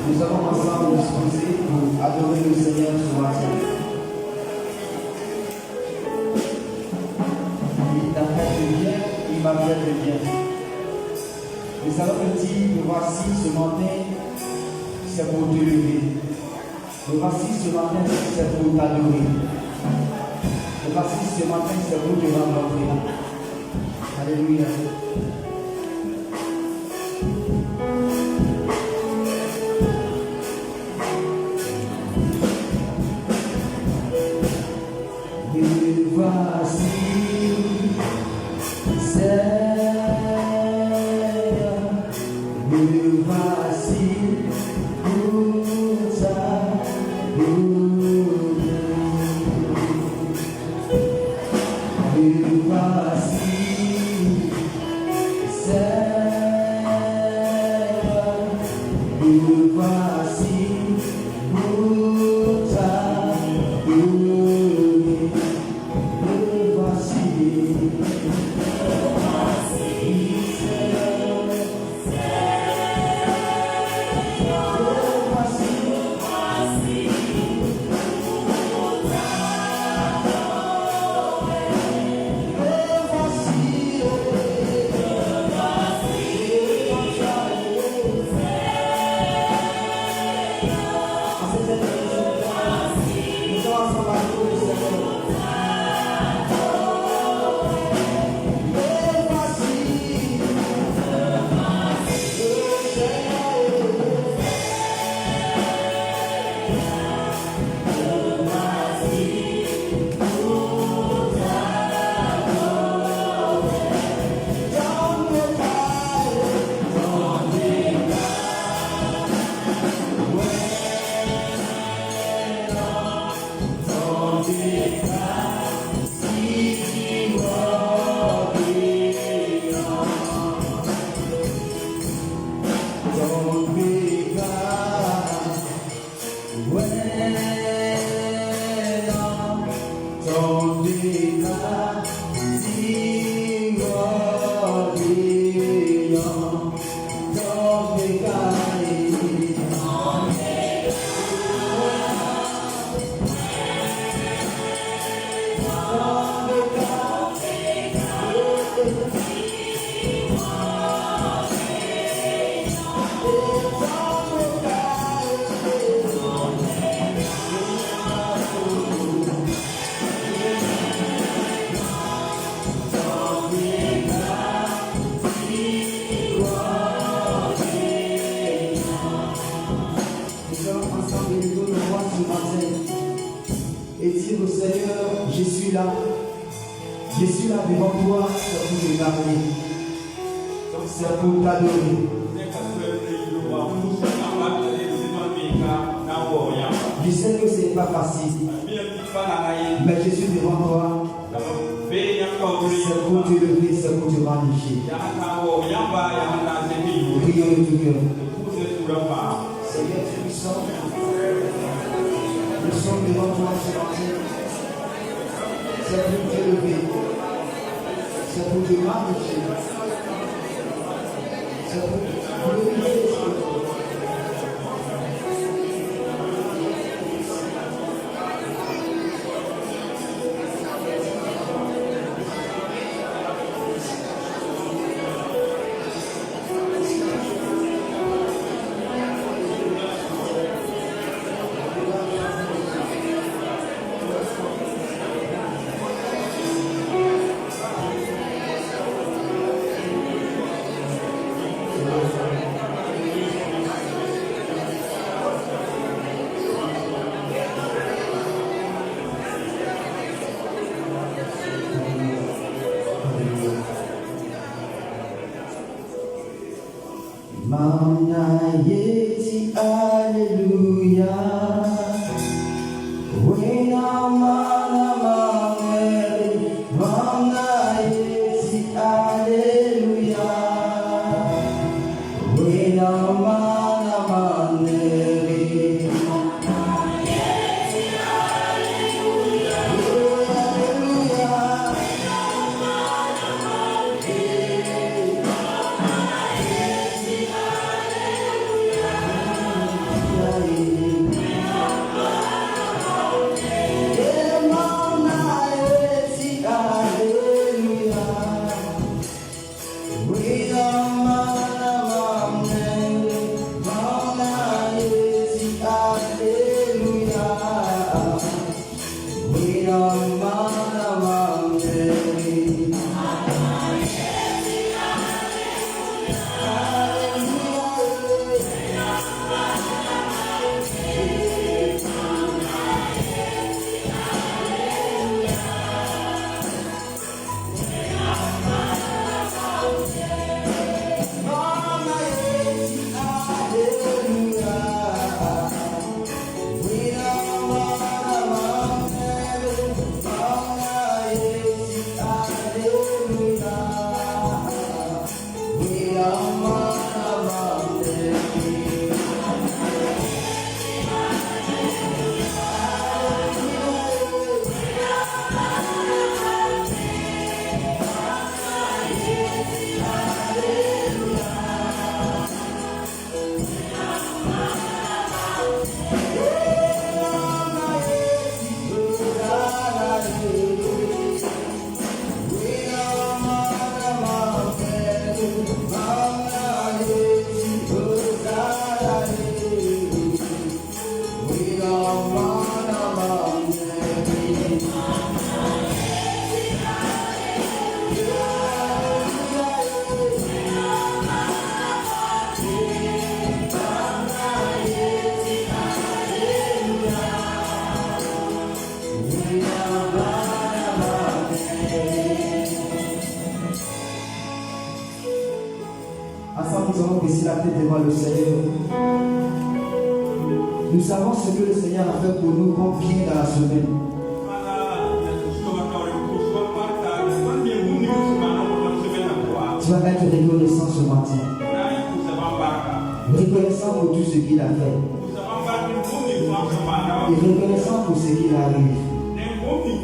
Nous allons ensemble nous disposer pour adorer le Seigneur ce matin. Il t'a fait de bien, il m'a fait de bien. Nous allons te dire que voici ce matin, c'est pour te lever. Que voici ce matin, c'est pour t'adorer. Que voici ce matin, c'est pour te rencontrer. Alléluia. baisser la tête devant le Seigneur. Nous savons ce que le Seigneur a fait pour nous comme bien dans la semaine. Tu vas être reconnaissant ce matin. Reconnaissant pour tout ce qu'il a fait. Et reconnaissant pour ce qu'il arrive.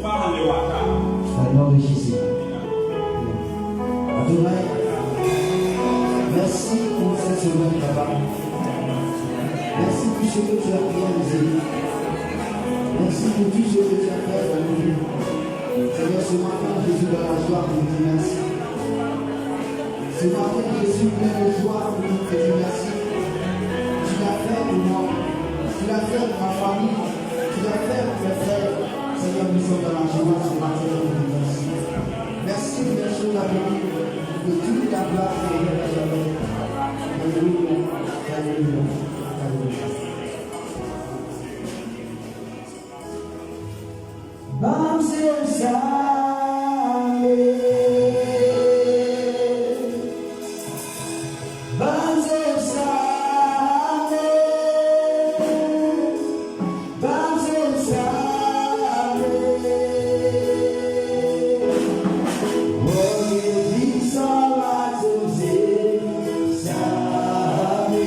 Dans le nom de Jésus. Adonai, merci pour cette semaine, Papa. Merci pour ce que tu as réalisé. Merci pour tout ce que tu as fait dans nos vies. Seigneur, ce matin, Jésus, dans la joie, nous te dis merci. Ce matin, Jésus, plein de joie, nous te dis merci. Tu l'as fait pour moi. Tu l'as fait pour ma famille. Tu l'as fait pour mes frères. Seigneur, nous sommes dans la joie ce matin, nous te dis merci. Merci pour les choses à venir. De toute ta gloire et de la joie. Alléluia. Alléluia. Alléluia. Bamse Same, Bamse Same, Bamse Same, oh, it's all right to say, Same, oh, it's all right to say, Same.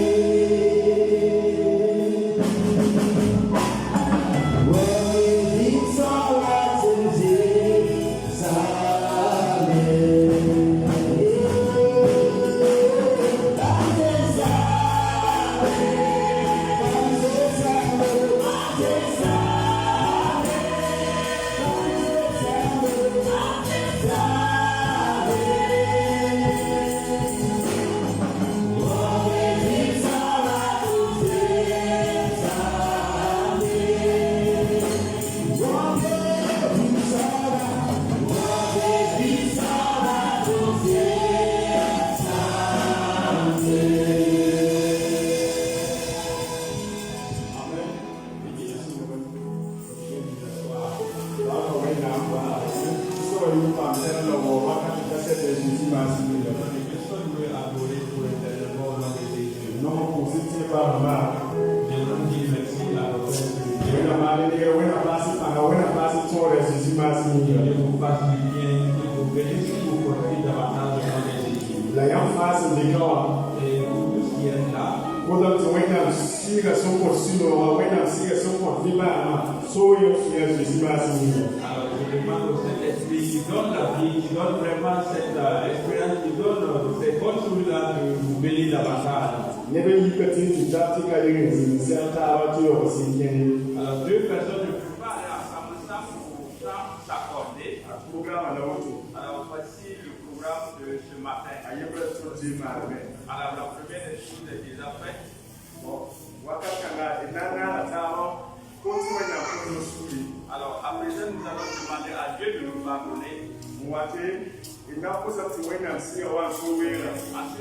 Alors, deux personnes ne peuvent pas aller ensemble sans s'accorder. Alors, voici le programme de ce matin. Alors, la première des choses est déjà faite. Alors, à présent, nous allons demander à Dieu de nous pardonner. Ensuite,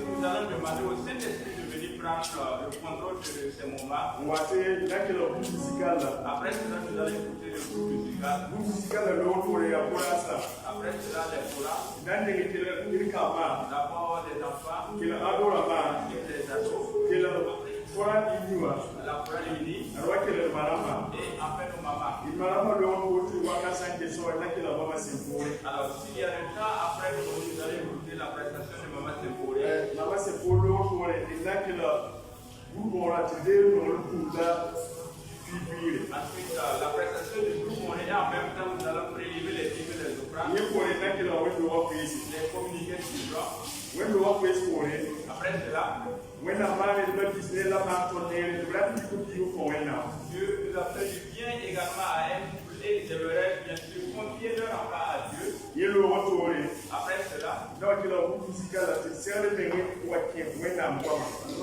nous allons demander au Saint-Esprit de venir prendre le contrôle de ces moments. Après cela, nous allons écouter le groupe musical. Après cela, les courants. D'abord, les enfants. Et les ados. La chorale unie. Et après nos mamans. Alors, s'il y a le temps, après nous allons écouter la prestation de Maman Symphorée. Ensuite, la prestation du groupe Monet, en même temps, nous allons prélever les hymnes et les offrandes. Les communiqués suivants. Après cela, Dieu nous a fait du bien également à elle et j'aimerais bien sûr confier leur enfant à Dieu. Après cela, on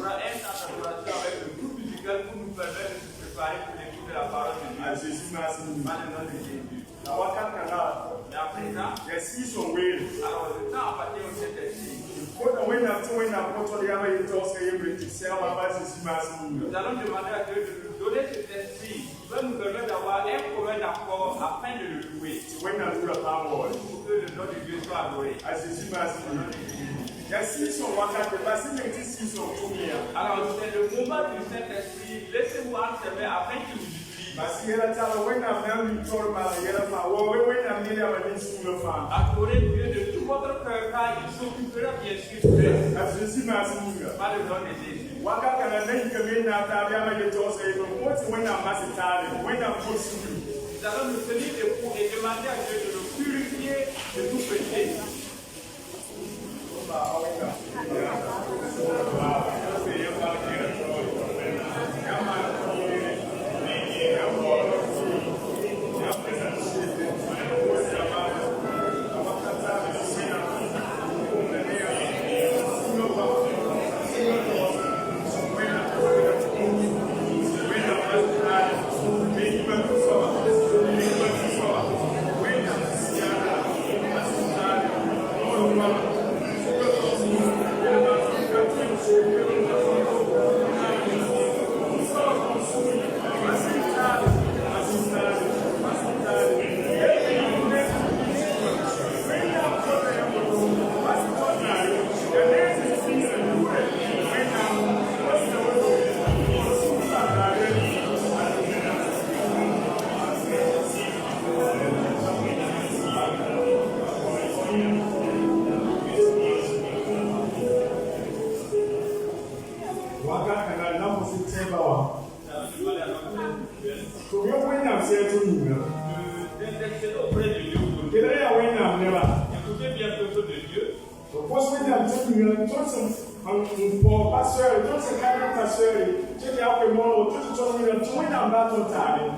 aura un temps d'adoration avec le groupe musical pour nous permettre de se préparer pour l'écoute de la parole de Dieu. Dans le nom de Jésus. Mais à présent, alors le temps appartient au Saint-Esprit. Nous allons demander à Dieu de nous donner cet esprit qui va nous permettre d'avoir un commun accord afin de le louer. Pour que le nom de Dieu soit adoré. Alors c'est le combat du Saint-Esprit. Laissez-vous ensemer afin qu'il vous utilise. Adorez Dieu de tout votre cœur car il s'occupera bien sûr de vous. Pas le nom de Jésus. Nous allons nous tenir debout et demander à Dieu de nous purifier de tout péché.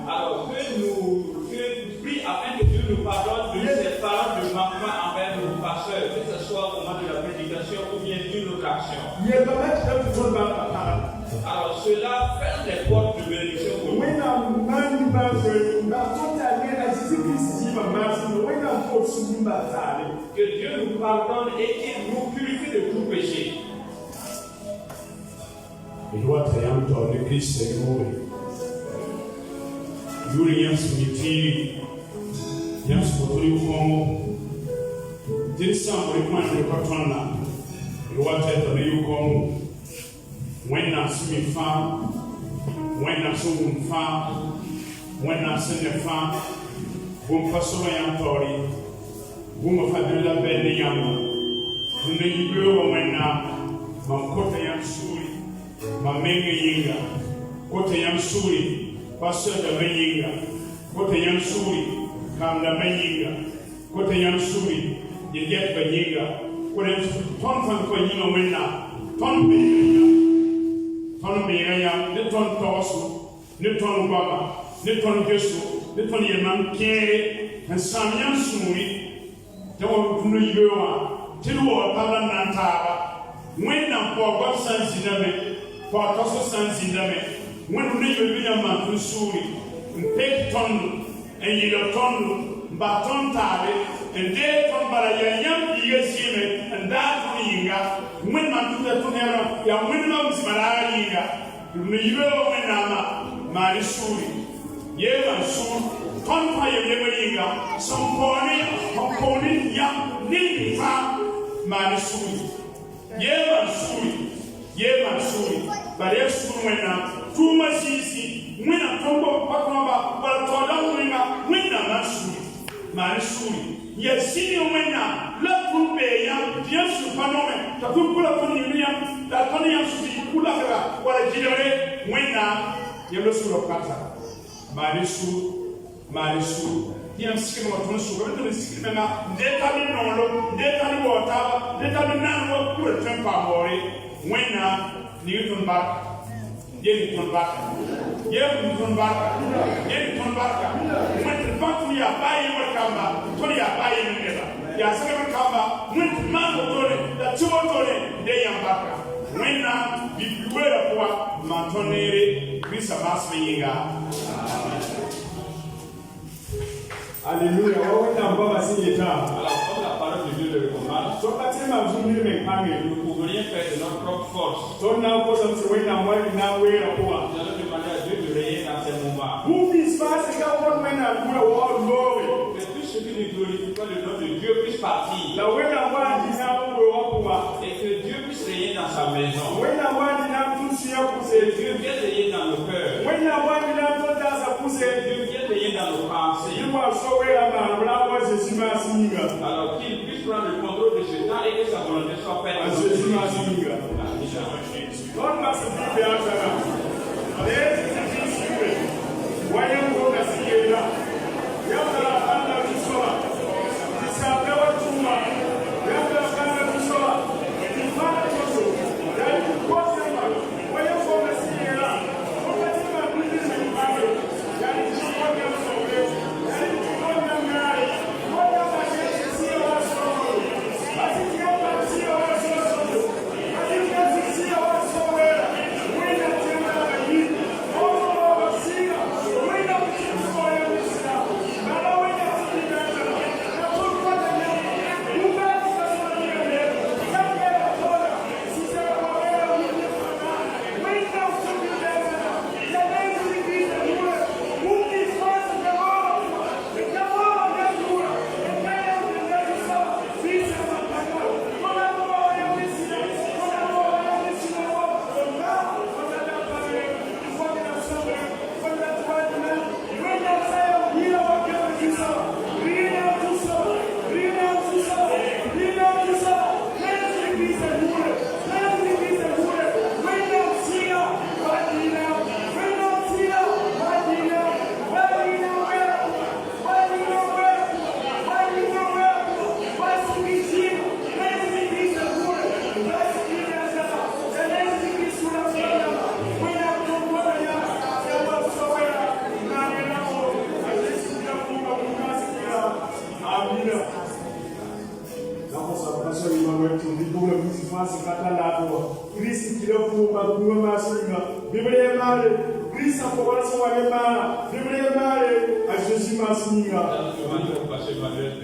Alors que nous prie afin que Dieu nous pardonne de ces paroles de manquement envers nos pasteurs, que ce soit au moment de la prédication ou bien d'une autre action. Alors cela ferme les portes de bénédiction pour nous. Que Dieu nous pardonne et qu'il nous purifie de tout péché. Il doit triompher de Christ et mourir. Yuri Yansumiti, Yansupotri Kongo, Tinsan Rikman de Patona, il doit être de Yukongo, Wena Sumifa, Wena Sumfa, Wena Senefa, Bumpaso Yantori, Bumafadula Beniyama, Unibu Wena, Mankota Yansuri, Mamenga Yinga, Kota Yansuri. Pastor da Mayinga, Kota Yansuri, Kamda Mayinga, Kota Yansuri, Yet Bayinga, Kota Ton Koyino Mena, Ton Beya, Niton Tosu, Niton Baba, Niton Gesu, Niton Yaman Kere, and Samian Suri, don't know you are, Tilu Palanantaba, when I'm for God sons in them, for Tosso sons in them. When we be a man to suri, take ton and you ton, baton tare, and there ton by a young years and that yinga, when man to the tunera, ya windows Malayiga, you when I'm my suri, Yevan soon, ton fire yinga, some pony, young, nini man suri, Yevan suri, but yes, when too much easy, when a combo, Pacoma, but Toda winner, Marisuri. Yes, senior winner, love to pay young, yes, Panome, the people of Union, that Tony to be Kulaka, what a generate winner, Yellow School of Kata. Marisu, young skin of Tonsu, the skin, they tell me no, they tell me water, they tell me now what you return for winner, Newton back. Yeni Barca. When the factory are buying what Kamba, Tony are buying together. Yasan Kamba, when the man of Tony, the two of Tony, they are Barca. When now, if you were a poor Mantonere, Chris Amasvinga. Alléluia. On va pas signer ça. Alors, comme la parole de Dieu le recommande, nous ne pouvons rien faire de notre propre force. Nous allons demander à Dieu de régner dans ces moments. Que tout ce qui ne glorifie pas le nom de Dieu puisse partir. Et que que Dieu vient veiller dans nos cœurs. Dieu vient veiller dans nos pensées. Alors qu'il puisse prendre le contrôle de ce temps et que sa volonté soit faite.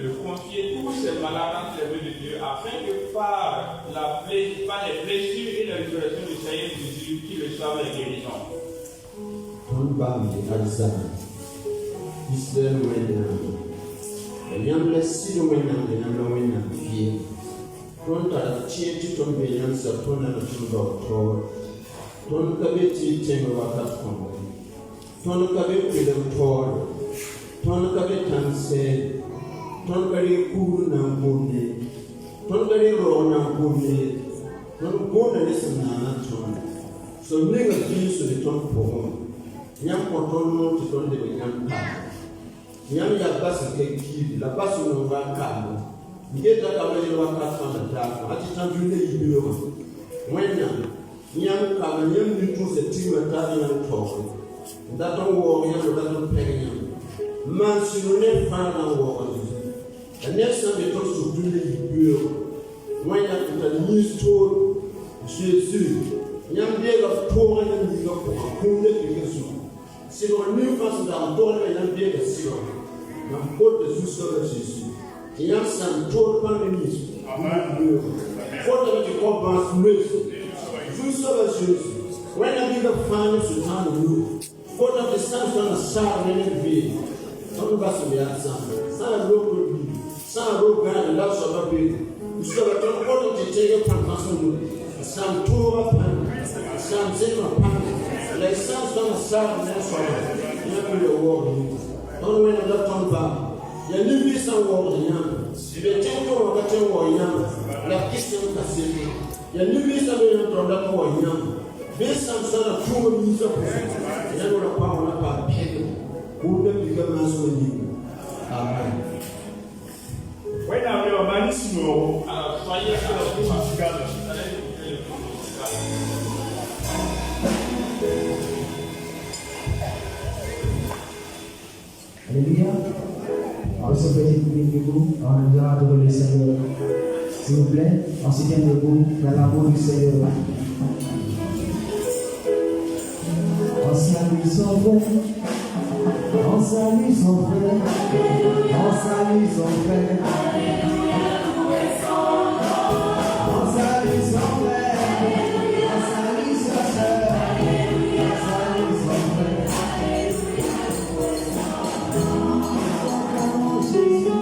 De confier tous ces malades entre les mains de Dieu afin que par les blessures et la résurrection du Seigneur Jésus, qu'ils reçoivent la guérison. Ton kabe tanse, ton kare kuru na ngone, ton kare ro na ngone, ton ngone lesa na ton. So nega jinsu de ton pohon, nyam koton no ti ton de nyam ka. Nyam ya basa ke ki, la basa no va ka. Ngeta ka me wa ka sana da, ati tan jule yibiyo. Wenya, nyam ka nyam ni tu se ti ma ta na to. Ndaton wo nyam da ton pegnya. Man si nous n'est pas dans le world. And next time they talk to do the bureau. When you news told Jésus, Yam Diego told and you got a cool little. See what new person down told and Yam Diego Siro. Now put the Zusso Jésus. The young son told Pandemis. What do you call Bas Luis? Zusso Jésus. When I give a family to town of you, what of the sons on the side and in the some of us will be at some road, some road and lots of other people. So I don't want to take a pan, some tour pan, some zero pan, like some on the side and that's all. Never the war. Don't win a lot on back. There will be some war in Yam. The temple of the temple of Yam, like Christian Pacific. There will be some from that war in Yam. Based on sort of true music, never a power about people. Who will become as well? Amen. When I will manage to know, Alléluia. En ce petit debout, on dira de le Seigneur. S'il vous plaît, on se tient debout dans l'amour du Seigneur. On salue son frère. On salue son frère, on salue son frère, on salue son frère, on salue sa sœur, on salue son frère. Jésus.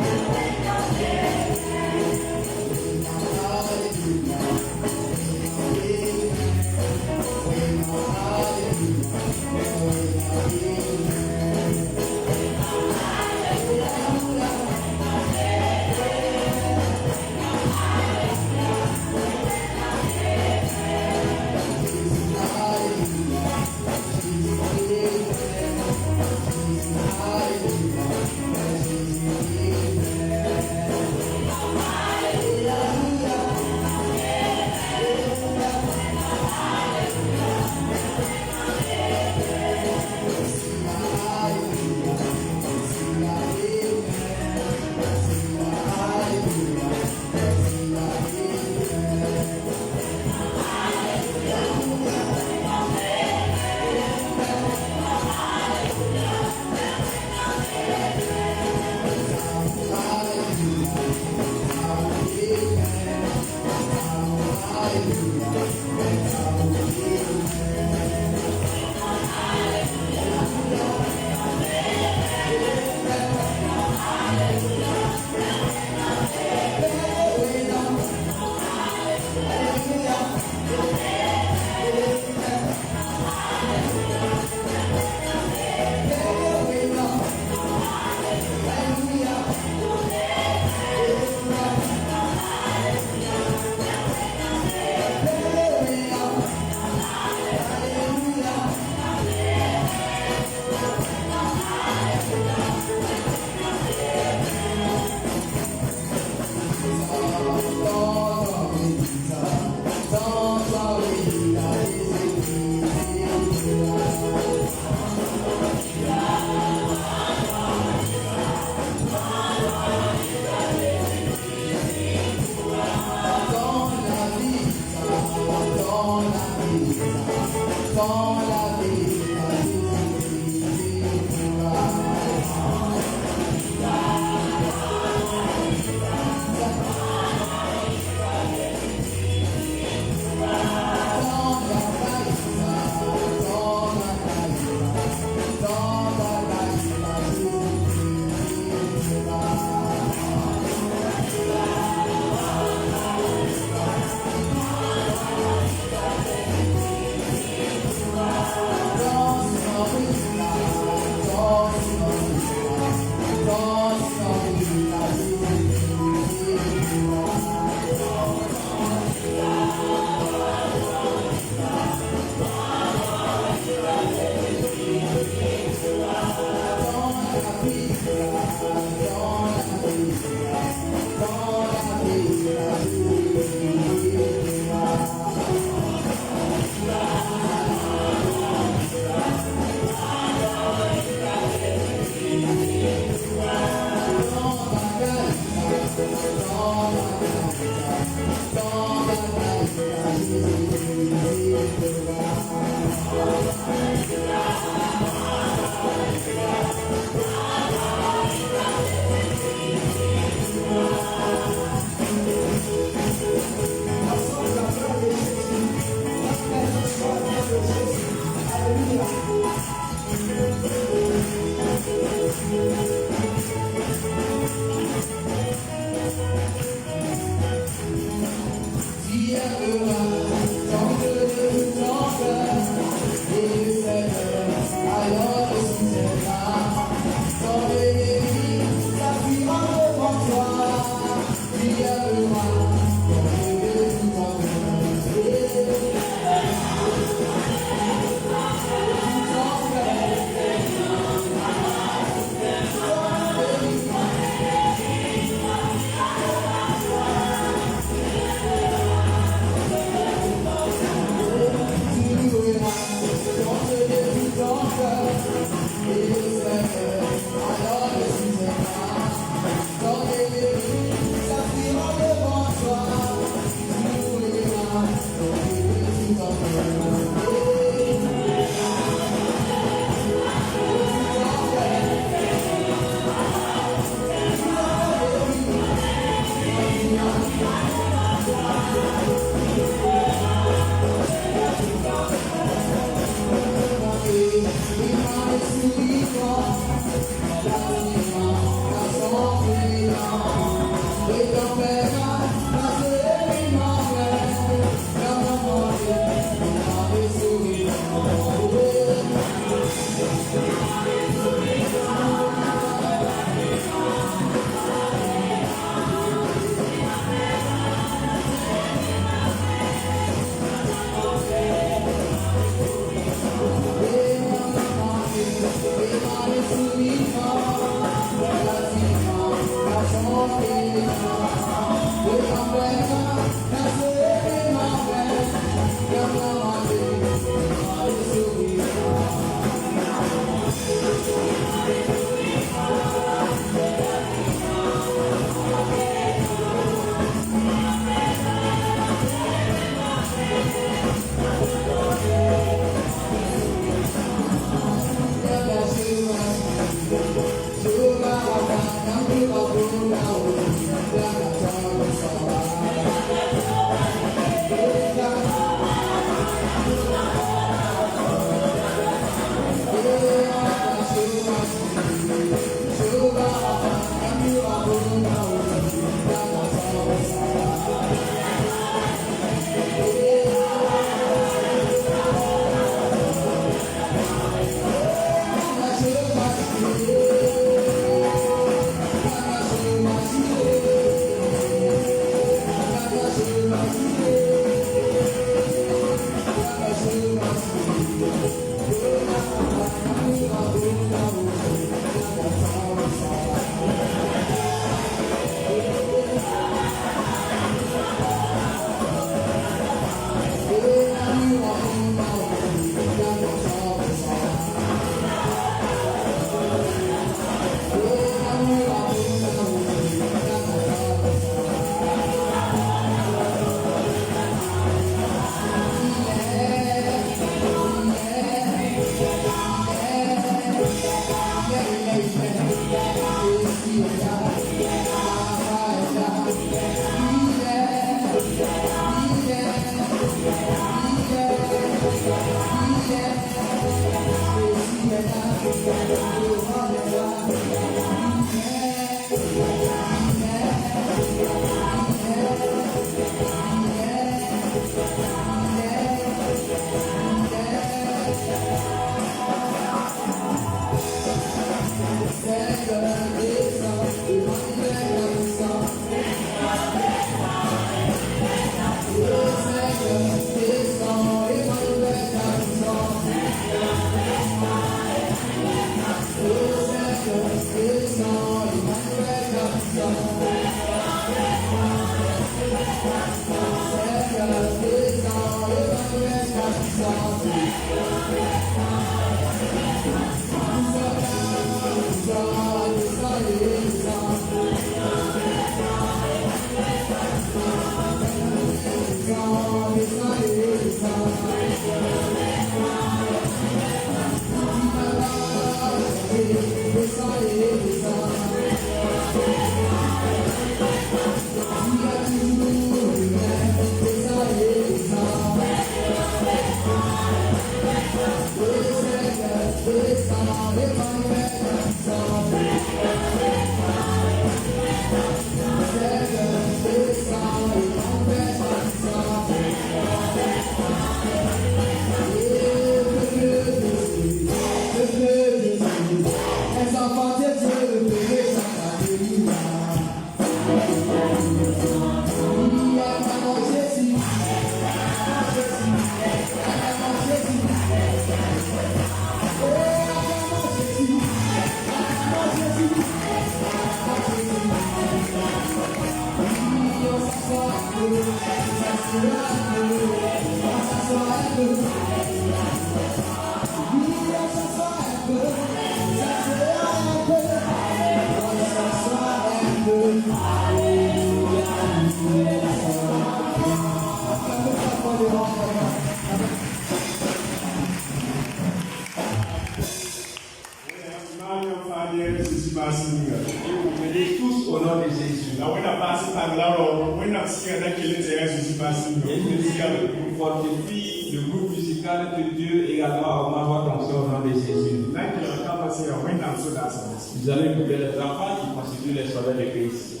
Vous allez écouter les enfants qui constituent les soldats de Christ.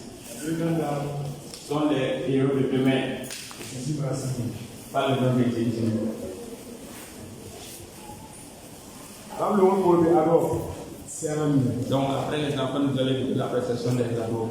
Sont les héros de demain. Par le nom de Jésus. Donc après les enfants, nous allons écouter la prestation des ados.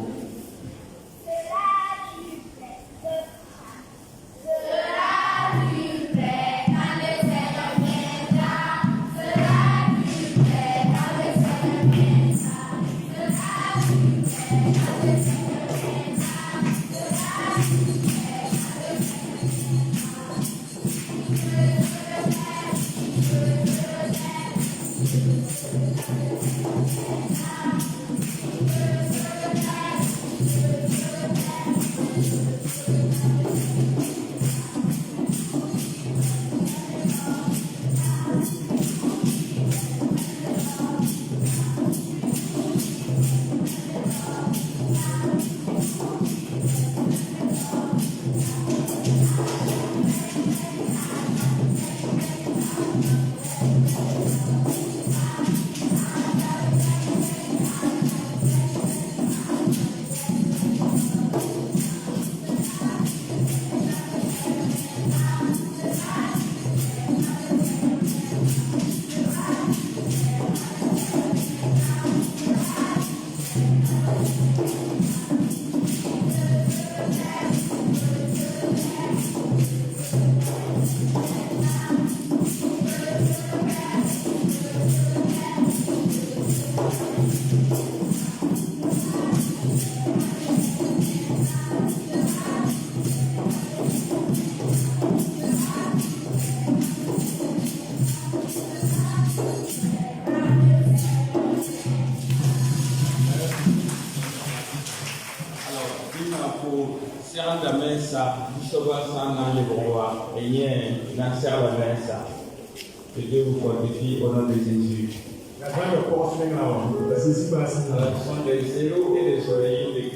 Que Dieu vous fortifie au nom de Jésus. Ce sont des zéros et des oreillers de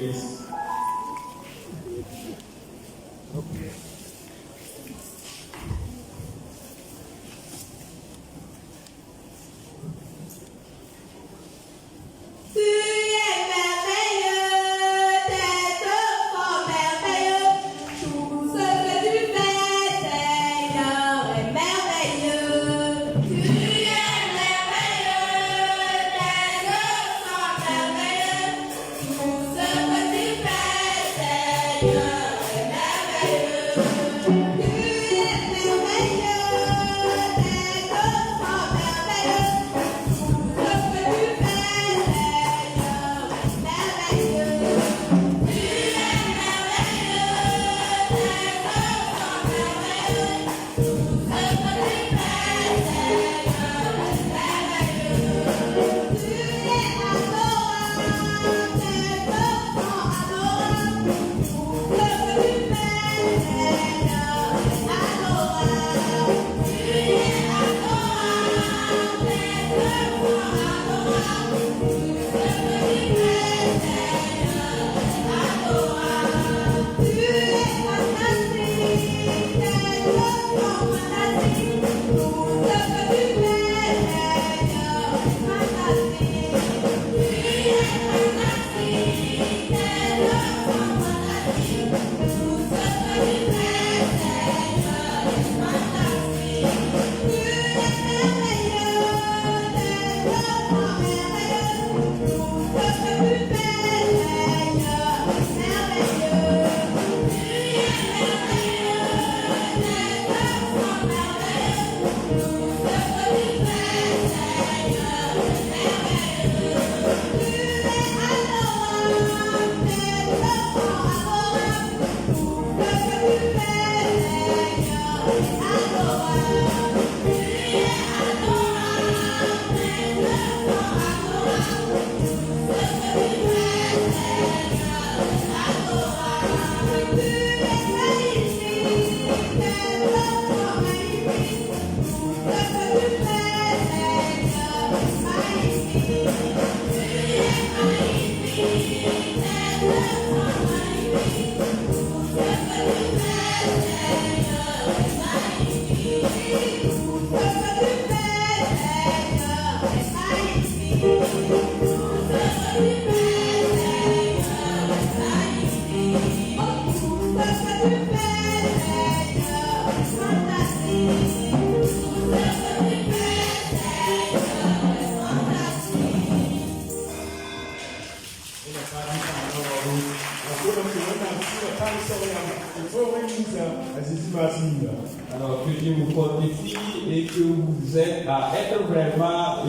Alors que Dieu vous fortifie et que vous êtes à être vraiment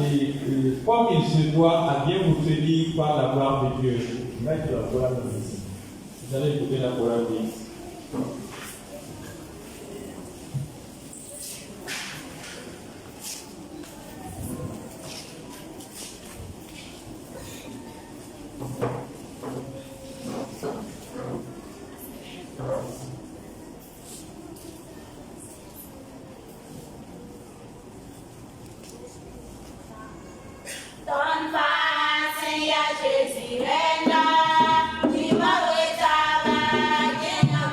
comme il se doit à bien vous tenir par la gloire de Dieu. Vous allez écouter la parole de Dieu. Jésus est là, il m'a rétabli, il m'a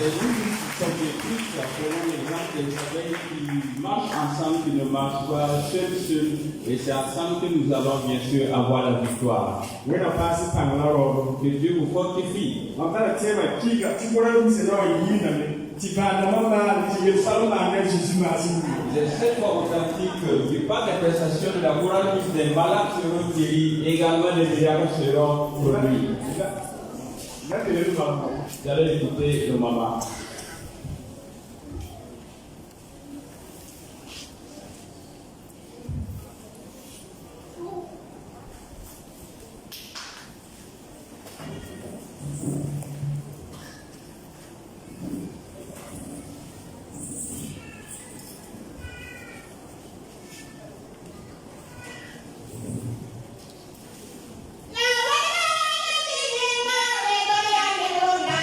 objectifs selon l'exemple des abeilles qui marchent ensemble, qui ne marchent pas seuls, et c'est ensemble que nous allons bien sûr avoir la victoire. Que Dieu vous fortifie. C'est cette fois authentique du pas des prestations de la morale des malades seront guéris, également les miracles seront produits. Vous allez écouter le maman. Now,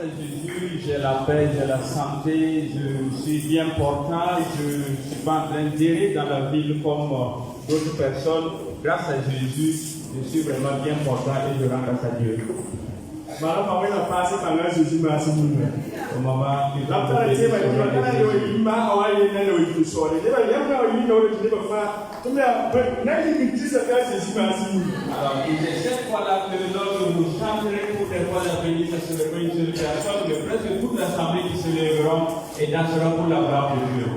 à Jésus, j'ai la paix, j'ai la santé, je suis bien portant, je ne suis pas en train d'errer dans la ville comme d'autres personnes. Grâce à Jésus, je suis vraiment bien portant et je rends grâce à Dieu. Maana wewe nafasi kana Jésus masi mungu. Mama, Lapta ile ba ile kana yo ima awali na yo ifusore. Ile ba yamna yo ina ole tinde ba tumia na ni kitisa ka Jésus masi mungu. Alors, c'est cette fois-là que l'homme nous chanterait pour des fois la bénie, ça serait une célébration de presque toute l'assemblée qui se lèveront et danseront pour la gloire de Dieu.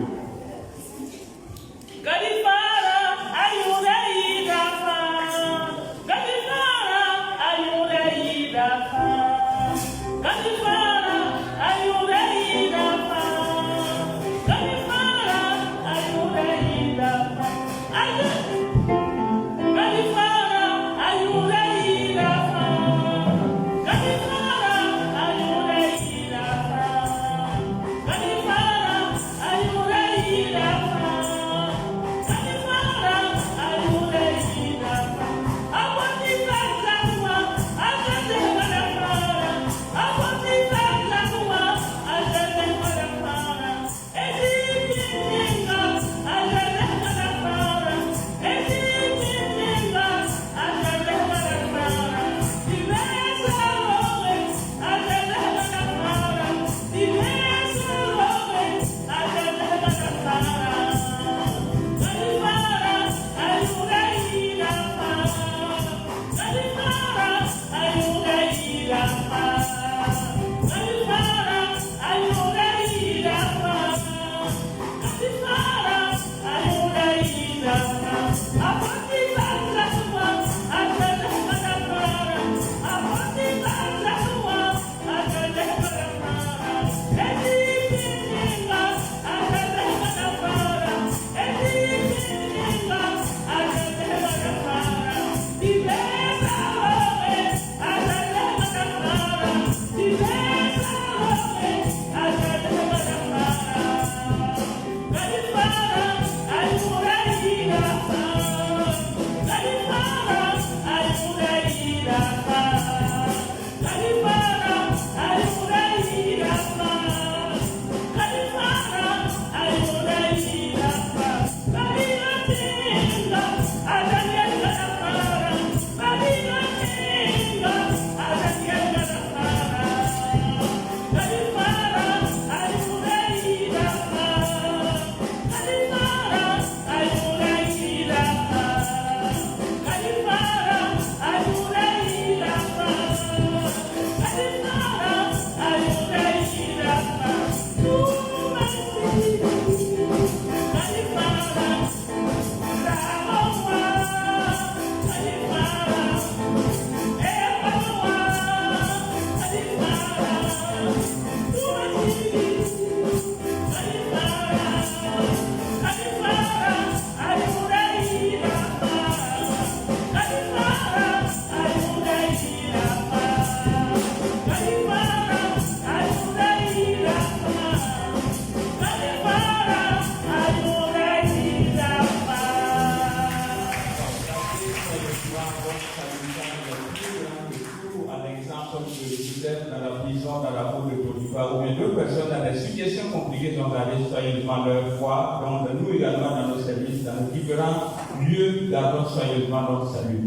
Soigneusement leur foi, donc nous également dans nos services, dans nos différents lieux, gardons soigneusement notre salut.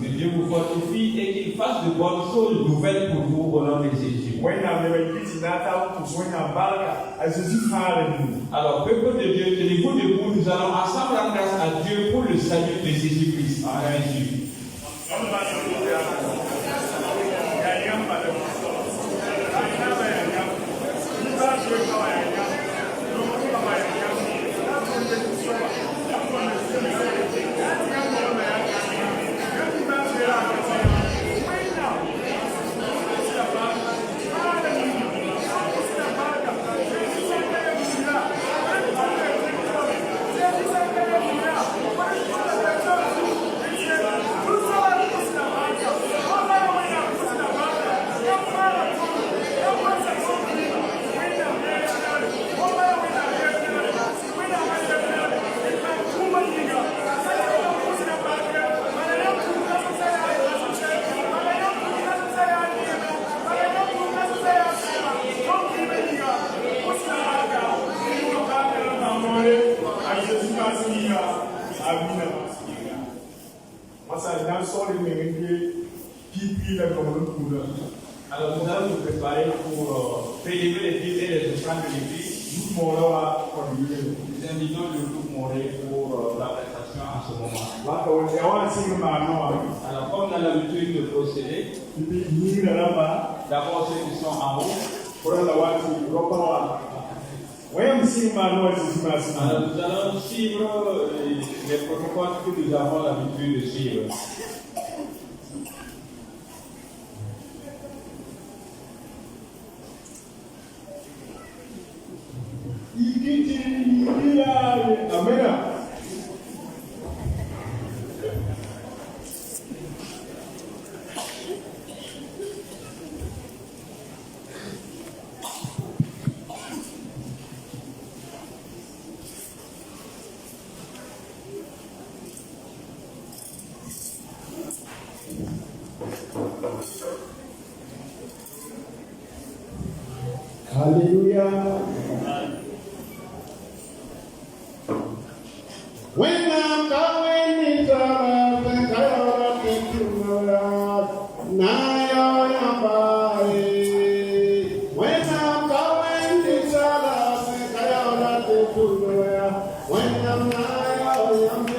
Que Dieu vous fortifie et qu'il fasse de bonnes choses nouvelles pour vous au nom de Jésus. Alors, peuple de Dieu, tenez-vous debout, nous allons ensemble rendre grâce à Dieu pour le salut de Jésus-Christ. Jésus. Thank you. Abina Massa dans son qui la commune. Alors nous allons nous préparer pour prélever les dîmes et les offrandes de l'église. Nous invitons le groupe Moré pour la prestation en ce moment. Alors comme on a l'habitude de procéder, d'abord ceux qui sont en haut. Alors nous allons suivre les protocoles que nous avons l'habitude de suivre. Amen. Hallelujah. When I'm going into the Kayora Kitumura, Naya Yambai. When I'm going to the Kayora Kitumura, when I'm Naya Yambai.